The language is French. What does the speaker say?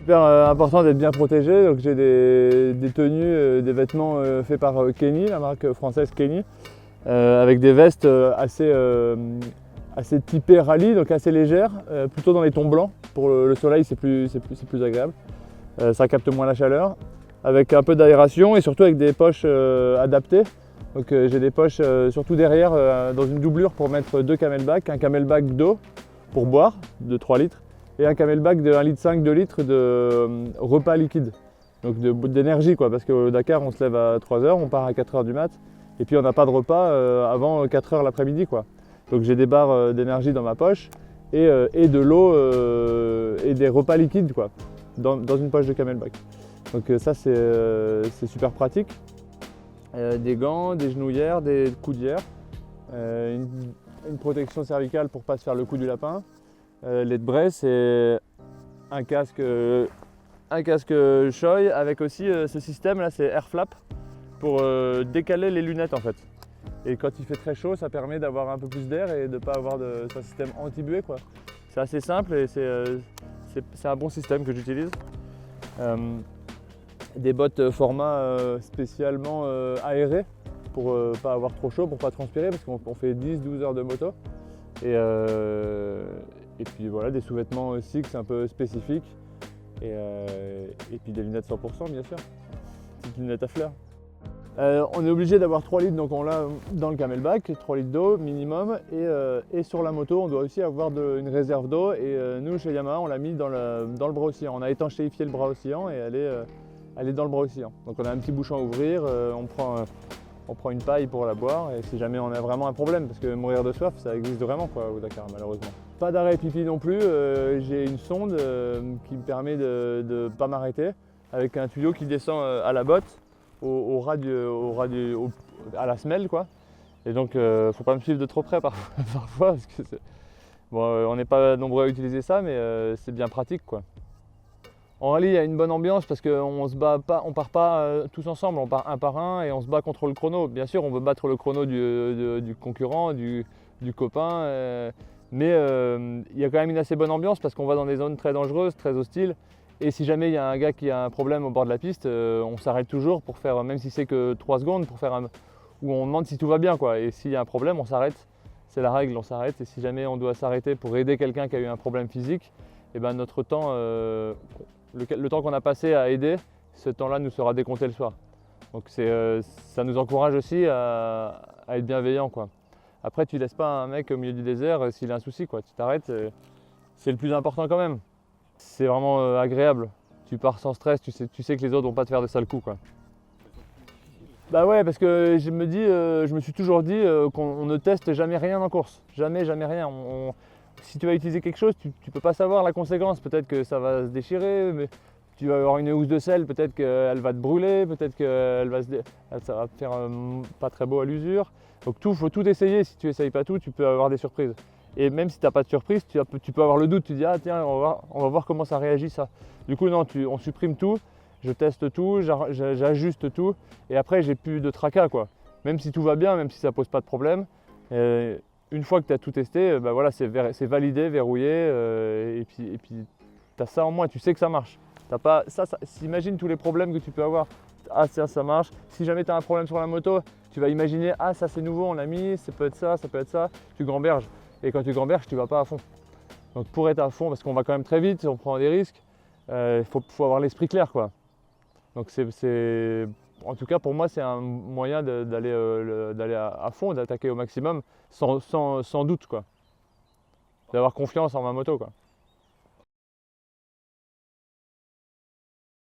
super important d'être bien protégé. Donc j'ai des tenues, des vêtements faits par Kenny, la marque française Kenny, avec des vestes assez typées rallye, donc assez légères, plutôt dans les tons blancs. Pour le soleil, c'est plus agréable. Ça capte moins la chaleur, avec un peu d'aération et surtout avec des poches adaptées. Donc j'ai des poches surtout derrière dans une doublure pour mettre 2 camelbacks, un camelback d'eau pour boire de 3 litres et un camelback de 1,5 litre, 2 litres de repas liquide, donc d'énergie quoi, parce qu'au Dakar on se lève à 3 h, on part à 4 h du mat et puis on n'a pas de repas avant 4 h l'après-midi quoi. Donc j'ai des barres d'énergie dans ma poche et de l'eau et des repas liquides quoi, dans une poche de camelback. Donc ça c'est super pratique. Des gants, des genouillères, des coudières, une protection cervicale pour ne pas se faire le coup du lapin, les de brace et un casque Shoei avec aussi ce système là, c'est air flap pour décaler les lunettes en fait. Et quand il fait très chaud, ça permet d'avoir un peu plus d'air et de ne pas avoir un système anti-buée quoi. C'est assez simple et c'est un bon système que j'utilise. Des bottes format spécialement aérées pour pas avoir trop chaud, pour pas transpirer parce qu'on fait 10-12 heures de moto. Et puis voilà, des sous-vêtements aussi un peu spécifiques et puis des lunettes 100% bien sûr, petites lunettes à fleurs. On est obligé d'avoir 3 litres, donc on l'a dans le camelback, 3 litres d'eau minimum et sur la moto on doit aussi avoir une réserve d'eau et nous chez Yamaha on l'a mis dans le bras oscillant. On a étanchéifié le bras oscillant et elle est dans le bras oscillant. Donc on a un petit bouchon à ouvrir, on prend une paille pour la boire et si jamais on a vraiment un problème, parce que mourir de soif ça existe vraiment quoi, au Dakar malheureusement. Pas d'arrêt pipi non plus, j'ai une sonde qui me permet de ne pas m'arrêter avec un tuyau qui descend à la botte, à la semelle quoi. Et donc faut pas me suivre de trop près parfois parce que bon, on n'est pas nombreux à utiliser ça mais c'est bien pratique quoi. En rallye, il y a une bonne ambiance parce qu'on se bat pas, on part pas tous ensemble, on part un par un et on se bat contre le chrono. Bien sûr, on veut battre le chrono du concurrent, du copain, mais il y a quand même une assez bonne ambiance parce qu'on va dans des zones très dangereuses, très hostiles. Et si jamais il y a un gars qui a un problème au bord de la piste, on s'arrête toujours pour faire, même si c'est que 3 secondes, où on demande si tout va bien quoi. Et s'il y a un problème, on s'arrête. C'est la règle, on s'arrête. Et si jamais on doit s'arrêter pour aider quelqu'un qui a eu un problème physique, et ben notre temps, le temps qu'on a passé à aider, ce temps-là nous sera décompté le soir. Donc ça nous encourage aussi à être bienveillant quoi. Après tu laisses pas un mec au milieu du désert s'il a un souci quoi. Tu t'arrêtes, c'est le plus important quand même. C'est vraiment agréable. Tu pars sans stress, tu sais que les autres vont pas te faire de sales coups quoi. Bah ouais, parce que je me suis toujours dit qu'on ne teste jamais rien en course. Jamais rien. Si tu vas utiliser quelque chose, tu peux pas savoir la conséquence. Peut-être que ça va se déchirer, mais tu vas avoir une housse de sel, peut-être qu'elle va te brûler, peut-être que ça va te faire pas très beau à l'usure. Donc faut tout essayer. Si tu essayes pas tout, tu peux avoir des surprises. Et même si tu n'as pas de surprise, tu peux avoir le doute. Tu dis ah tiens, on va voir comment ça réagit ça. Du coup non, on supprime tout. Je teste tout, j'ajuste tout et après j'ai plus de tracas quoi. Même si tout va bien, même si ça pose pas de problème, une fois que tu as tout testé, bah voilà, c'est validé, verrouillé et puis tu as ça en moins, tu sais que ça marche. T'as pas, imagine tous les problèmes que tu peux avoir. Ah tiens, ça marche. Si jamais tu as un problème sur la moto, tu vas imaginer ah ça c'est nouveau, on l'a mis, ça peut être ça, ça peut être ça. Tu gamberges et quand tu gamberges, tu vas pas à fond. Donc pour être à fond, parce qu'on va quand même très vite, on prend des risques, il faut avoir l'esprit clair quoi. Donc en tout cas pour moi c'est un moyen d'aller à fond, d'attaquer au maximum sans doute quoi. D'avoir confiance en ma moto quoi.